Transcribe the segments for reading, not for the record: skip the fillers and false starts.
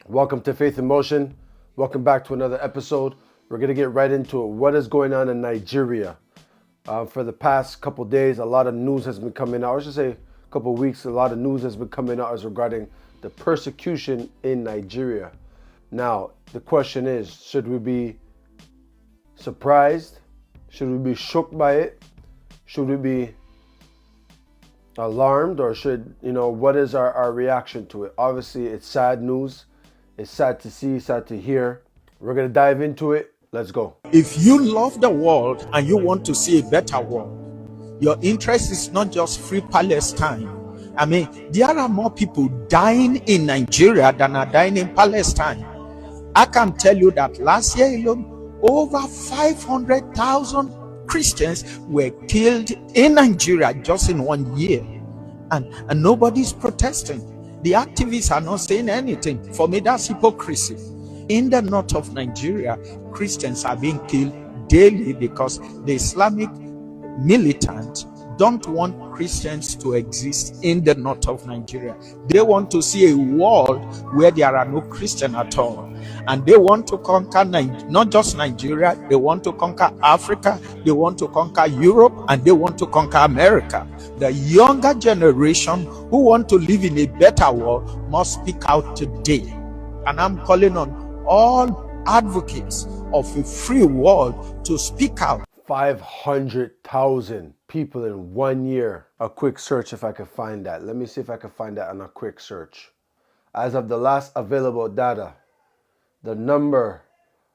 Welcome to Faith in Motion. Welcome back to another episode. We're going to get right into it. What is going on in Nigeria? For the past couple days, a lot of news has been coming out. I should say a couple weeks, a lot of news has been coming out as regarding the persecution in Nigeria. Now, the question is, should we be surprised? Should we be shocked by it? Should we be alarmed? Or what is our reaction to it? Obviously, it's sad news. It's sad to see, sad to hear. We're going to dive into it. Let's go. If you love the world and you want to see a better world, your interest is not just free Palestine. I mean, there are more people dying in Nigeria than are dying in Palestine. I can tell you that last year alone, over 500,000 Christians were killed in Nigeria just in 1 year. And nobody's protesting. The activists are not saying anything. For me, that's hypocrisy. In the north of Nigeria, Christians are being killed daily because the Islamic militants don't want Christians to exist in the north of Nigeria. They want to see a world where there are no Christians at all. And they want to conquer not just Nigeria, they want to conquer Africa, they want to conquer Europe, and they want to conquer America. The younger generation who want to live in a better world must speak out today. And I'm calling on all advocates of a free world to speak out. 500,000 people in 1 year. A quick search if I can find that. Let me see if I can find that on a quick search. As of the last available data, the number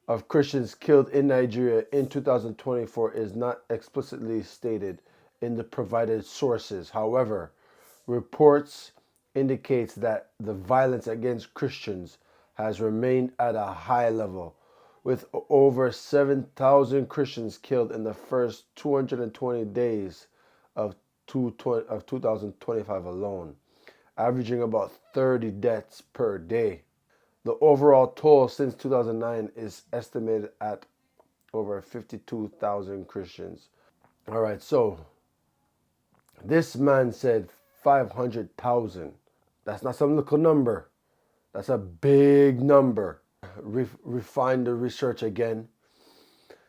of Christians killed in Nigeria in 2024 is not explicitly stated in the provided sources. However, reports indicates that the violence against Christians has remained at a high level, with over 7,000 Christians killed in the first 220 days of 2025 alone, averaging about 30 deaths per day. The overall toll since 2009 is estimated at over 52,000 Christians. All right, so this man said 500,000. That's not some little number. That's a big number. Refine the research again.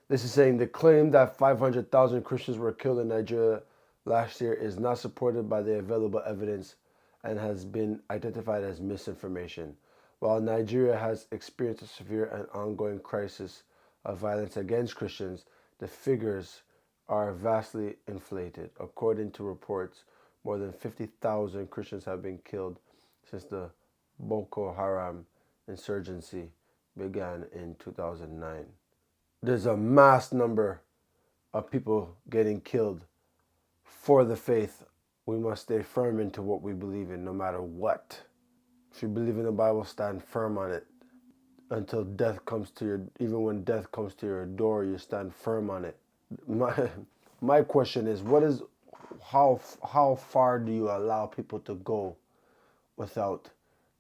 This is saying the claim that 500,000 Christians were killed in Nigeria last year is not supported by the available evidence and has been identified as misinformation. While Nigeria has experienced a severe and ongoing crisis of violence against Christians, the figures are vastly inflated. According to reports, more than 50,000 Christians have been killed since the Boko Haram insurgency began in 2009. There's a mass number of people getting killed for the faith. We must stay firm into what we believe in, no matter what. If you believe in the Bible, stand firm on it until death comes to your. Even when death comes to your door, you stand firm on it. My question is, how far do you allow people to go without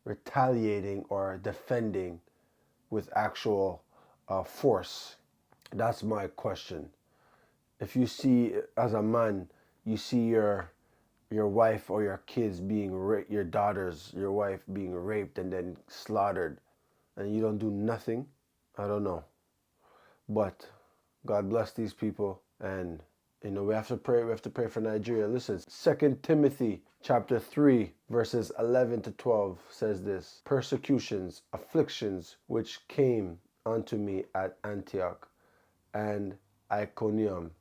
retaliating or defending with actual force? That's my question. If you see, as a man, you see your wife or your kids being raped, your daughters, your wife being raped and then slaughtered, and you don't do nothing, I don't know. But God bless these people, and we have to pray. We have to pray for Nigeria. Listen, 2 Timothy chapter 3, verses 11 to 12 says this: persecutions, afflictions, which came unto me at Antioch and Iconium,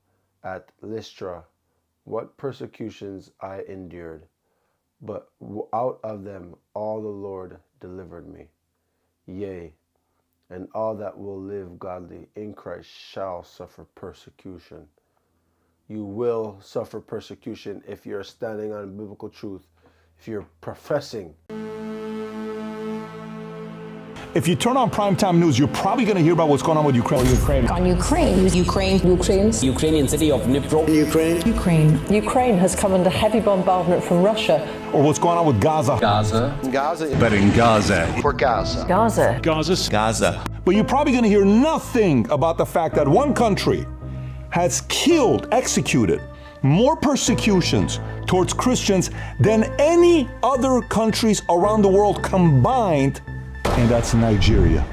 at Lystra, what persecutions I endured, but out of them all the Lord delivered me. Yea, and all that will live godly in Christ shall suffer persecution. You will suffer persecution if you're standing on biblical truth, if you're professing. If you turn on primetime news, you're probably going to hear about what's going on with Ukraine. On Ukraine. Ukrainian city of Dnipro. Ukraine has come under heavy bombardment from Russia. Or what's going on with Gaza. But in Gaza. For Gaza. Gaza. But you're probably going to hear nothing about the fact that one country has executed more persecutions towards Christians than any other countries around the world combined and that's Nigeria.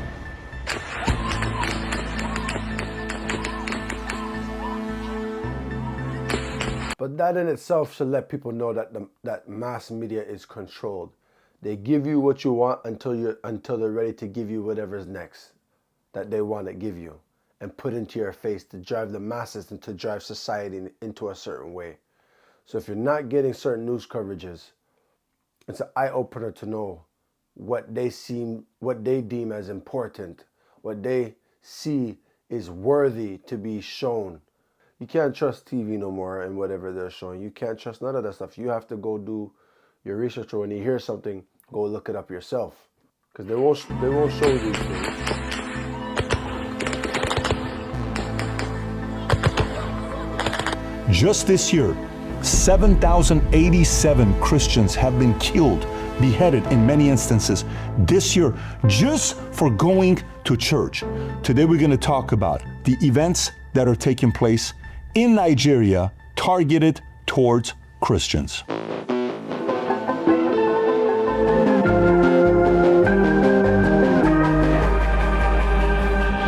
But that in itself should let people know that that mass media is controlled. They give you what you want until they're ready to give you whatever's next that they want to give you and put into your face to drive the masses and to drive society into a certain way. So if you're not getting certain news coverages, it's an eye-opener to know what they deem as important, what they see is worthy to be shown. You can't trust TV no more and whatever they're showing. You can't trust none of that stuff. You have to go do your research, or when you hear something, go look it up yourself, because they won't show these things. Just this year, 7,087 Christians have been killed, beheaded in many instances this year, just for going to church. Today we're going to talk about the events that are taking place in Nigeria targeted towards Christians.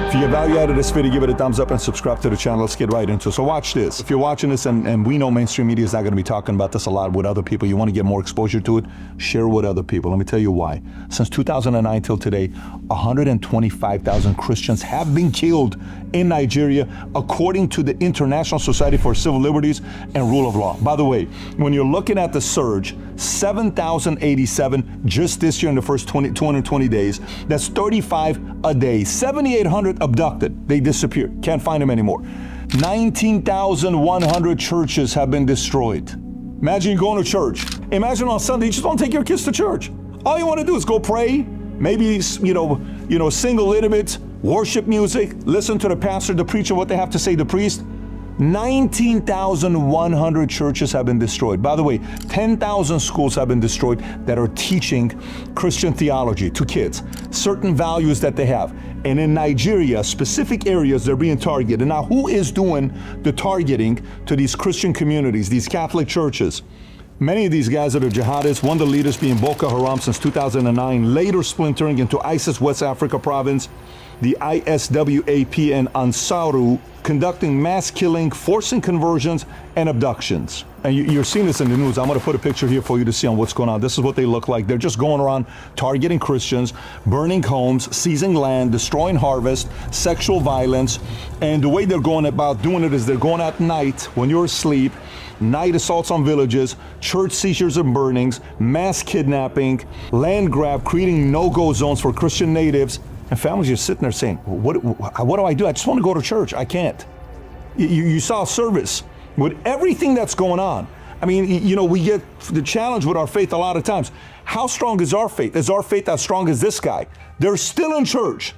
If you get value out of this video, give it a thumbs up and subscribe to the channel. Let's get right into it. So watch this. If you're watching this, and we know mainstream media is not going to be talking about this a lot with other people, you want to get more exposure to it, share with other people. Let me tell you why. Since 2009 till today, 125,000 Christians have been killed in Nigeria, according to the International Society for Civil Liberties and Rule of Law. By the way, when you're looking at the surge, 7,087 just this year in the first 220 days. That's 35 a day. 7,800 abducted. They disappeared. Can't find them anymore. 19,100 churches have been destroyed. Imagine you going to church. Imagine on Sunday, you just don't take your kids to church. All you want to do is go pray, maybe, sing a little bit, worship music, listen to the pastor, the preacher, what they have to say, the priest. 19,100 churches have been destroyed. By the way, 10,000 schools have been destroyed that are teaching Christian theology to kids, certain values that they have. And in Nigeria, specific areas, they're being targeted. Now, who is doing the targeting to these Christian communities, these Catholic churches? Many of these guys that are jihadists, one of the leaders being Boko Haram since 2009, later splintering into ISIS West Africa province, the ISWAP and Ansaru, conducting mass killing, forcing conversions, and abductions. And you're seeing this in the news. I'm going to put a picture here for you to see on what's going on. This is what they look like. They're just going around targeting Christians, burning homes, seizing land, destroying harvest, sexual violence. And the way they're going about doing it is they're going at night when you're asleep, night assaults on villages, church seizures and burnings, mass kidnapping, land grab, creating no-go zones for Christian natives. And families are sitting there saying, what do I do? I just want to go to church. I can't. You saw service with everything that's going on. I mean, we get the challenge with our faith a lot of times. How strong is our faith? Is our faith as strong as this guy? They're still in church.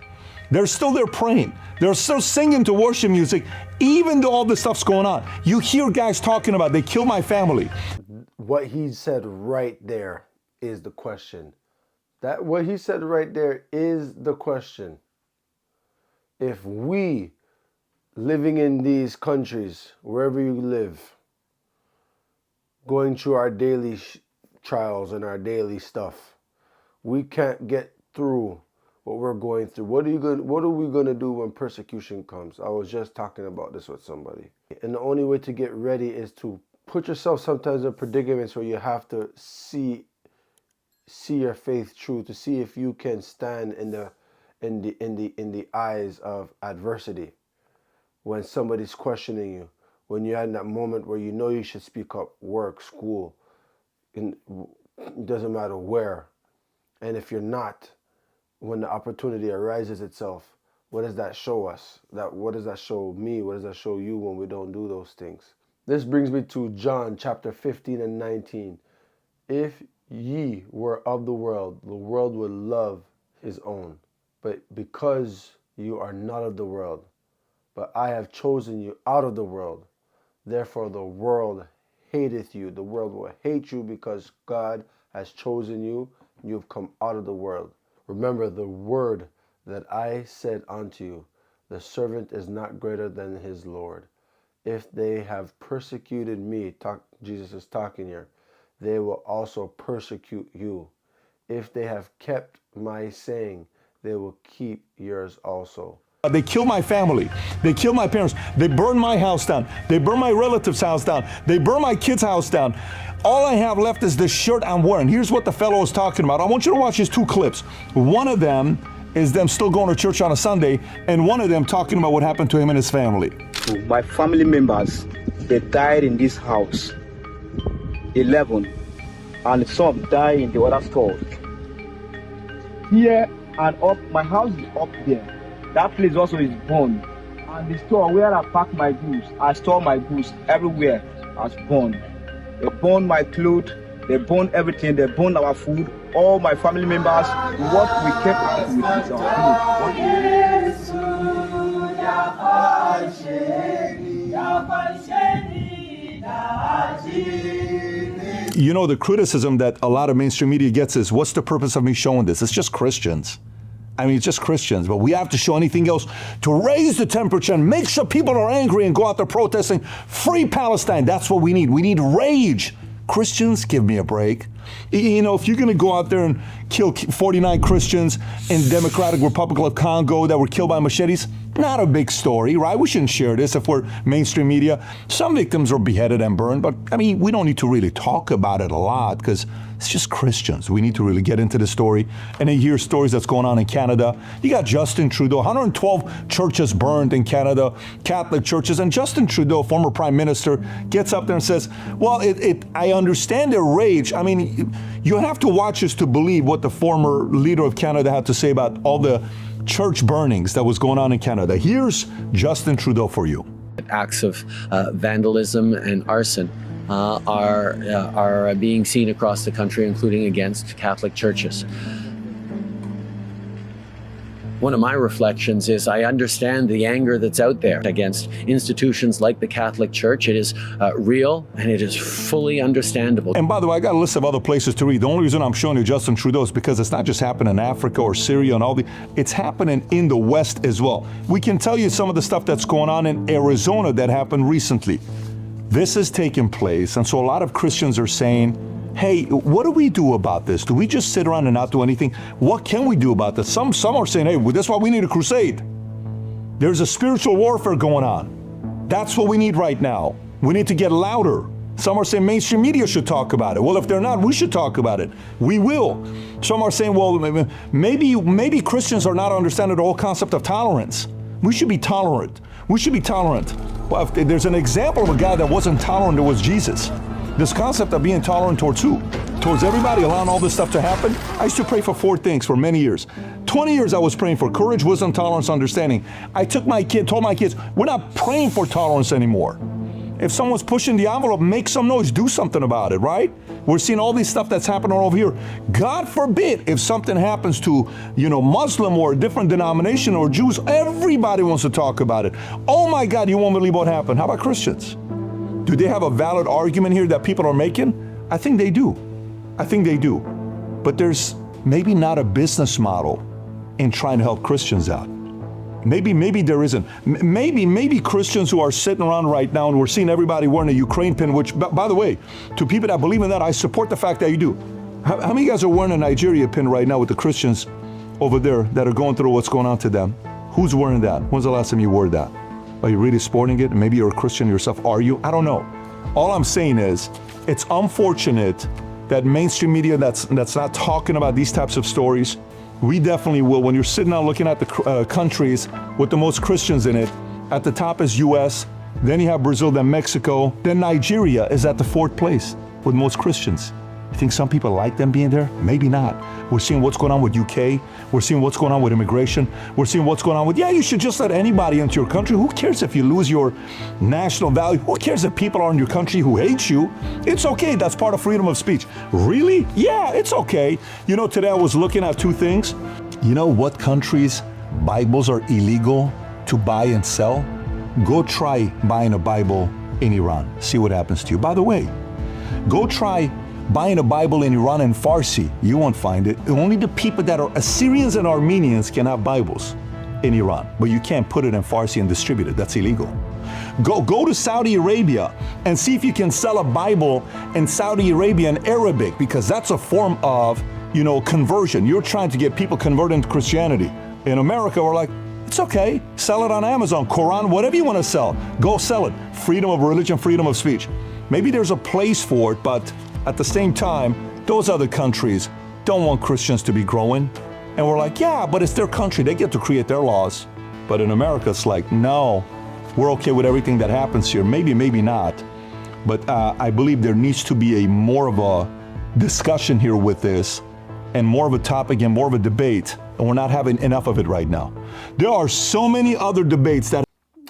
They're still there praying. They're still singing to worship music, even though all this stuff's going on. You hear guys talking about, they killed my family. What he said right there is the question. What he said right there is the question. If we, living in these countries, wherever you live, going through our daily trials and our daily stuff, we can't get through what we're going through. What are we going to do when persecution comes? I was just talking about this with somebody. And the only way to get ready is to put yourself sometimes in predicaments where you have to see your faith true, to see if you can stand in the eyes of adversity. When somebody's questioning you, when you're in that moment where you know you should speak up, work, school, it doesn't matter where. And if you're not, when the opportunity arises itself, what does that show us? What does that show me? What does that show you when we don't do those things? This brings me to John chapter 15 and 19. If ye were of the world would love his own. But because you are not of the world, but I have chosen you out of the world, therefore the world hateth you. The world will hate you because God has chosen you, and you have come out of the world. Remember the word that I said unto you, the servant is not greater than his Lord. If they have persecuted me, Jesus is talking here, they will also persecute you. If they have kept my saying, they will keep yours also. They killed my family. They killed my parents. They burned my house down. They burned my relative's house down. They burned my kid's house down. All I have left is this shirt I'm wearing. Here's what the fellow is talking about. I want you to watch these two clips. One of them is them still going to church on a Sunday, and one of them talking about what happened to him and his family. My family members, they died in this house. 11. And some died in the other store. Here and up, my house is up there. That place also is burned. And the store where I pack my goods, I store my goods everywhere, has burned. They burned my clothes, they burned everything, they burned our food, all my family members, what we kept out with is our food. You know, the criticism that a lot of mainstream media gets is, what's the purpose of me showing this? It's just Christians. I mean, it's just Christians, but we have to show anything else to raise the temperature and make sure people are angry and go out there protesting. Free Palestine, that's what we need. We need rage. Christians, give me a break. You know, if you're going to go out there and kill 49 Christians in Democratic Republic of Congo that were killed by machetes, not a big story, right? We shouldn't share this if we're mainstream media. Some victims were beheaded and burned, but I mean, we don't need to really talk about it a lot because it's just Christians. We need to really get into the story and then hear stories that's going on in Canada. You got Justin Trudeau, 112 churches burned in Canada, Catholic churches, and Justin Trudeau, former prime minister, gets up there and says, well, I understand their rage. I mean, you have to watch this to believe what the former leader of Canada had to say about all the church burnings that was going on in Canada. Here's Justin Trudeau for you. Acts of vandalism and arson are being seen across the country, including against Catholic churches. One of my reflections is I understand the anger that's out there against institutions like the Catholic Church. It is real and it is fully understandable. And by the way, I got a list of other places to read. The only reason I'm showing you Justin Trudeau is because it's not just happening in Africa or Syria and all the, it's happening in the West as well. We can tell you some of the stuff that's going on in Arizona that happened recently. This is taking place, and so a lot of Christians are saying, hey, what do we do about this? Do we just sit around and not do anything? What can we do about this? Some are saying, hey, well, that's why we need a crusade. There's a spiritual warfare going on. That's what we need right now. We need to get louder. Some are saying mainstream media should talk about it. Well, if they're not, we should talk about it. We will. Some are saying, well, maybe Christians are not understanding the whole concept of tolerance. We should be tolerant. We should be tolerant. Well, if there's an example of a guy that wasn't tolerant, it was Jesus. This concept of being tolerant towards who? Towards everybody, allowing all this stuff to happen? I used to pray for 4 things for many years. 20 years I was praying for courage, wisdom, tolerance, understanding. I told my kids, we're not praying for tolerance anymore. If someone's pushing the envelope, make some noise, do something about it, right? We're seeing all this stuff that's happening over here. God forbid if something happens to, Muslim or a different denomination or Jews, everybody wants to talk about it. Oh my God, you won't believe what happened. How about Christians? Do they have a valid argument here that people are making? I think they do. But there's maybe not a business model in trying to help Christians out. Maybe there isn't. Maybe Christians who are sitting around right now, and we're seeing everybody wearing a Ukraine pin, which, by the way, to people that believe in that, I support the fact that you do. How many of you guys are wearing a Nigeria pin right now with the Christians over there that are going through what's going on to them? Who's wearing that? When's the last time you wore that? Are you really sporting it? Maybe you're a Christian yourself. Are you? I don't know. All I'm saying is, it's unfortunate that mainstream media that's not talking about these types of stories. We definitely will. When you're sitting out looking at the countries with the most Christians in it, at the top is U.S., then you have Brazil, then Mexico, then Nigeria is at the 4th place with most Christians. You think some people like them being there? Maybe not. We're seeing what's going on with UK. We're seeing what's going on with immigration. We're seeing what's going on with, you should just let anybody into your country. Who cares if you lose your national value? Who cares if people are in your country who hate you? It's okay. That's part of freedom of speech. Really? Yeah, it's okay. Today I was looking at 2 things. You know what countries' Bibles are illegal to buy and sell? Go try buying a Bible in Iran. See what happens to you. By the way, go try buying a Bible in Iran in Farsi. You won't find it. Only the people that are Assyrians and Armenians can have Bibles in Iran, but you can't put it in Farsi and distribute it. That's illegal. Go to Saudi Arabia and see if you can sell a Bible in Saudi Arabia in Arabic, because that's a form of conversion. You're trying to get people converted into Christianity. In America, we're like, it's okay. Sell it on Amazon, Quran, whatever you want to sell. Go sell it. Freedom of religion, freedom of speech. Maybe there's a place for it, but at the same time, those other countries don't want Christians to be growing. And we're like, yeah, but it's their country. They get to create their laws. But in America, it's like, no, we're okay with everything that happens here. Maybe, maybe not. But I believe there needs to be more of a discussion here with this, and more of a topic and more of a debate. And we're not having enough of it right now. There are so many other debates that...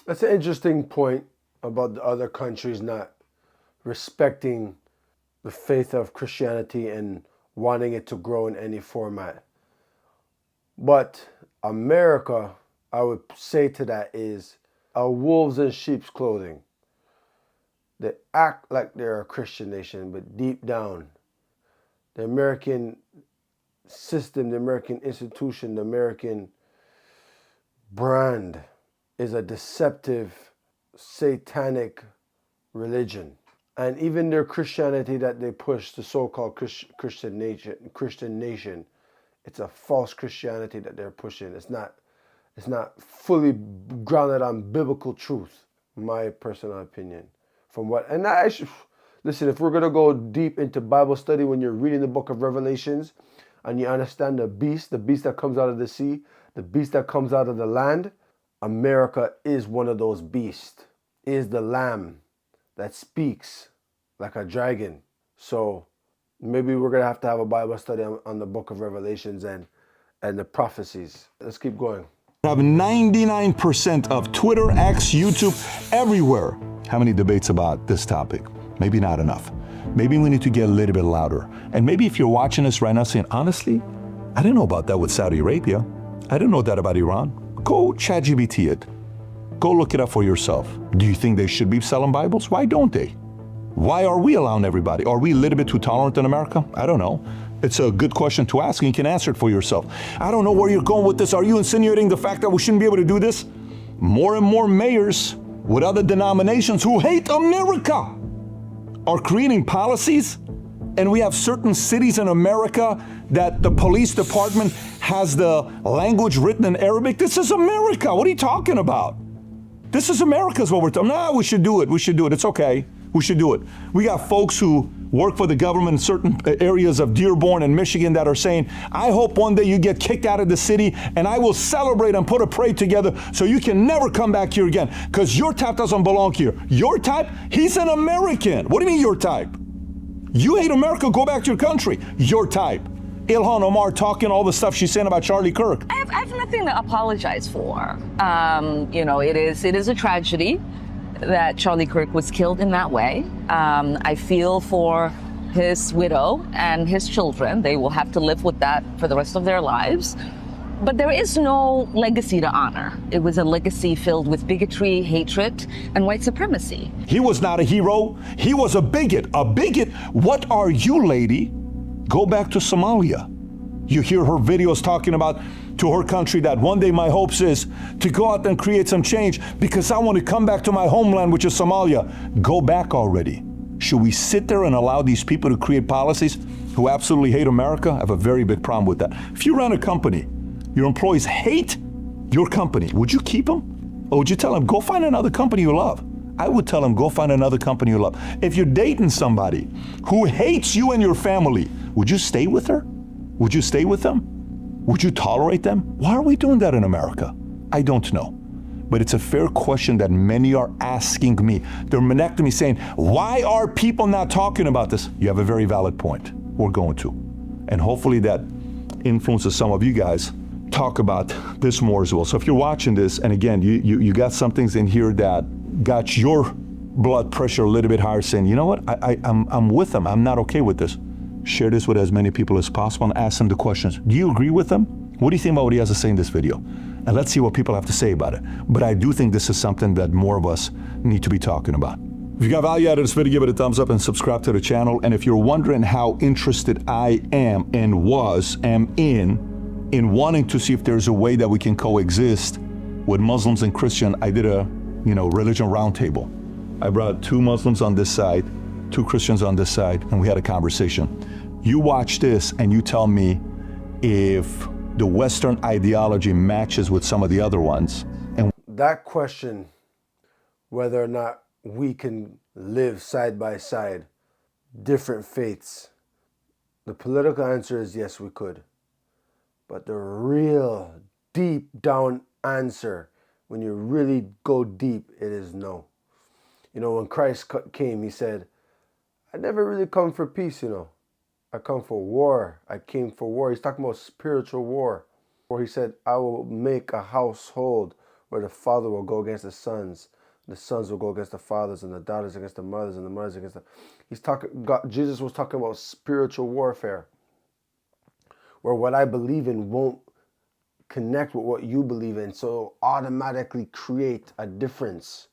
That's an interesting point about the other countries not respecting the faith of Christianity and wanting it to grow in any format. But America, I would say to that, is a wolves in sheep's clothing. They act like they're a Christian nation, but deep down, the American system, the American institution, the American brand is a deceptive, satanic religion. And even their Christianity that they push, the so-called Christian nation, it's a false Christianity that they're pushing. It's not fully grounded on biblical truth, my personal opinion. Listen, if we're going to go deep into Bible study, when you're reading the book of Revelations and you understand the beast that comes out of the sea, the beast that comes out of the land, America is one of those beasts, is the lamb that speaks like a dragon. So maybe we're going to have a Bible study on the book of Revelations and the prophecies. Let's keep going. Have 99% of Twitter, X, YouTube, everywhere. How many debates about this topic? Maybe not enough. Maybe we need to get a little bit louder. And maybe if you're watching this right now saying, honestly, I didn't know about that with Saudi Arabia. I didn't know that about Iran. Go ChatGPT it. Go look it up for yourself. Do you think they should be selling Bibles? Why don't they? Why are we allowing everybody? Are we a little bit too tolerant in America? I don't know. It's a good question to ask, and you can answer it for yourself. I don't know where you're going with this. Are you insinuating the fact that we shouldn't be able to do this? More and more mayors with other denominations who hate America are creating policies, and we have certain cities in America that the police department has the language written in Arabic. This is America. What are you talking about? This is America's what we're talking about. No, we should do it. We should do it. It's okay. We should do it. We got folks who work for the government in certain areas of Dearborn and Michigan that are saying, I hope one day you get kicked out of the city and I will celebrate and put a parade together so you can never come back here again because your type doesn't belong here. Your type? He's an American. What do you mean your type? You hate America, go back to your country. Your type. Ilhan Omar talking all the stuff she's saying about Charlie Kirk. I have nothing to apologize for. It is a tragedy that Charlie Kirk was killed in that way. I feel for his widow and his children. They will have to live with that for the rest of their lives. But there is no legacy to honor. It was a legacy filled with bigotry, hatred, and white supremacy. He was not a hero. He was a bigot. A bigot? What are you, lady? Go back to Somalia. You hear her videos talking about to her country that one day my hopes is to go out and create some change because I want to come back to my homeland, which is Somalia. Go back already. Should we sit there and allow these people to create policies who absolutely hate America? I have a very big problem with that. If you run a company, your employees hate your company, would you keep them? Or would you tell them, go find another company you love? I would tell them, go find another company you love. If you're dating somebody who hates you and your family, would you stay with her? Would you stay with them? Would you tolerate them? Why are we doing that in America? I don't know. But it's a fair question that many are asking me. They're connecting me saying, why are people not talking about this? You have a very valid point. We're going to. And hopefully that influences some of you guys talk about this more as well. So if you're watching this, and again, you got some things in here that got your blood pressure a little bit higher, saying, you know what, I'm with them. I'm not okay with this. Share this with as many people as possible and ask them the questions. Do you agree with them? What do you think about what he has to say in this video? And let's see what people have to say about it. But I do think this is something that more of us need to be talking about. If you got value out of this video, give it a thumbs up and subscribe to the channel. And if you're wondering how interested I am and am in wanting to see if there's a way that we can coexist with Muslims and Christians, I did a religion roundtable. I brought 2 Muslims on this side, 2 Christians on this side, and we had a conversation. You watch this and you tell me if the Western ideology matches with some of the other ones. And that question, whether or not we can live side by side, different faiths, the political answer is yes, we could. But the real deep down answer, when you really go deep, it is no. You know, when Christ came, he said, I never really come for peace, you know. I come for war. I came for war. He's talking about spiritual war. Or he said, I will make a household where the father will go against the sons will go against the fathers, and the daughters against the mothers, and the mothers against the... Jesus was talking about spiritual warfare, where what I believe in won't connect with what you believe in, so automatically create a difference.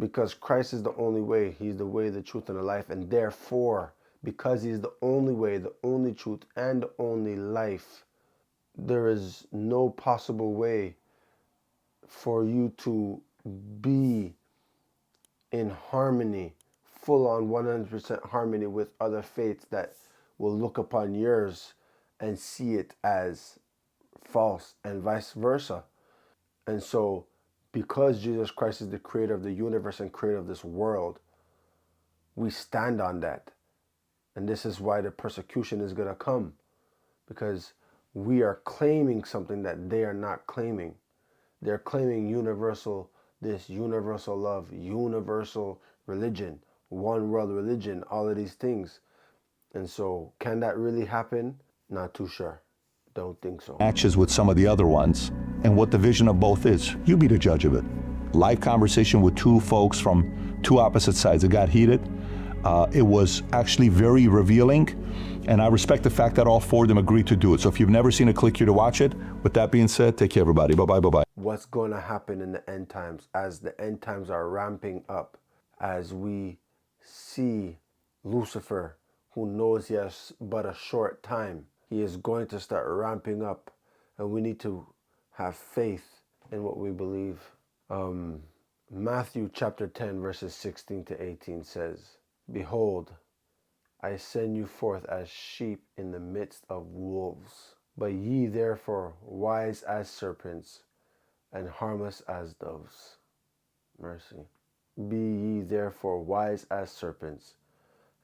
Because Christ is the only way. He's the way, the truth, and the life. And therefore, because he's the only way, the only truth, and the only life, there is no possible way for you to be in harmony, full on 100% harmony with other faiths that will look upon yours and see it as false, and vice versa. And so, because Jesus Christ is the creator of the universe and creator of this world, we stand on that. And this is why the persecution is going to come, because we are claiming something that they are not claiming. They're claiming universal love, universal religion, one world religion, all of these things. And so, can that really happen? Not too sure. Don't think so. Matches with some of the other ones, and what the vision of both is. You be the judge of it. Live conversation with two folks from two opposite sides. It got heated. It was actually very revealing, and I respect the fact that all four of them agreed to do it. So if you've never seen it, click here to watch it. With that being said, take care, everybody. Bye-bye, bye-bye. What's going to happen in the end times, as the end times are ramping up, as we see Lucifer, who knows he has but a short time, he is going to start ramping up, and we need to have faith in what we believe. Matthew chapter 10, verses 16 to 18 says, Behold, I send you forth as sheep in the midst of wolves. But ye therefore wise as serpents, and harmless as doves. Mercy. Be ye therefore wise as serpents,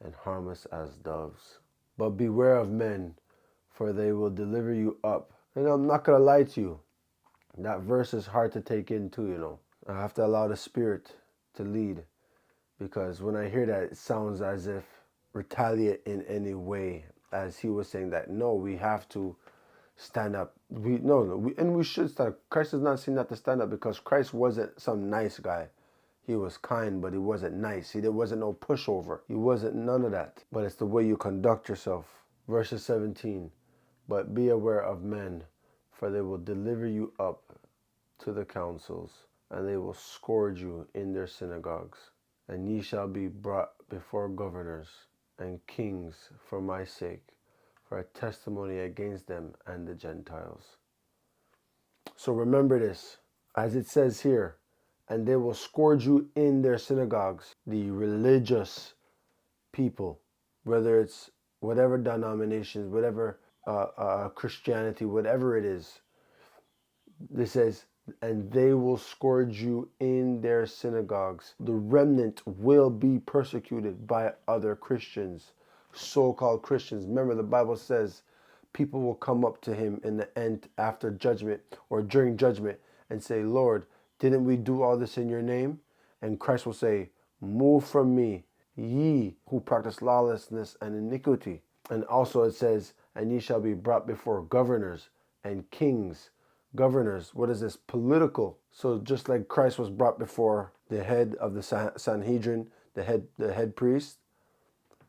and harmless as doves. But beware of men, for they will deliver you up. And I'm not going to lie to you. That verse is hard to take in too, you know. I have to allow the Spirit to lead. Because when I hear that, it sounds as if retaliate in any way. As he was saying that, no, we have to stand up. We should stand up. Christ is not saying not to stand up, because Christ wasn't some nice guy. He was kind, but he wasn't nice. There wasn't no pushover. He wasn't none of that. But it's the way you conduct yourself. Verses 17. But be aware of men, for they will deliver you up to the councils, and they will scourge you in their synagogues. And ye shall be brought before governors and kings for my sake, for a testimony against them and the Gentiles. So remember this, as it says here, and they will scourge you in their synagogues. The religious people, whether it's whatever denominations, whatever Christianity, whatever it is, this says, and they will scourge you in their synagogues. The remnant will be persecuted by other Christians, so-called Christians. Remember, the Bible says people will come up to him in the end, after judgment or during judgment, and say, Lord, didn't we do all this in your name? And Christ will say, move from me, ye who practice lawlessness and iniquity. And also it says, and ye shall be brought before governors and kings. Governors, what is this? Political. So just like Christ was brought before the head of the Sanhedrin, the head priest,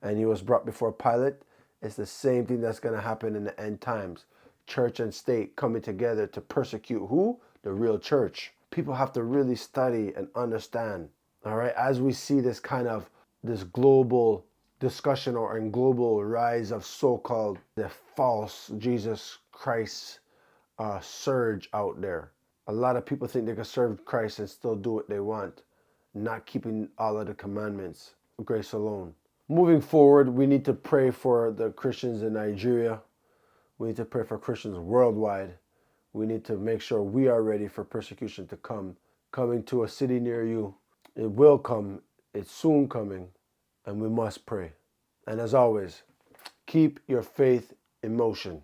and he was brought before Pilate, it's the same thing that's going to happen in the end times. Church and state coming together to persecute who? The real church. People have to really study and understand. All right, as we see this kind of this global discussion or in global rise of so-called the false Jesus Christ surge out there. A lot of people think they can serve Christ and still do what they want, not keeping all of the commandments, grace alone. Moving forward, we need to pray for the Christians in Nigeria. We need to pray for Christians worldwide. We need to make sure we are ready for persecution to come. Coming to a city near you. It will come. It's soon coming. And we must pray. And as always, keep your faith in motion.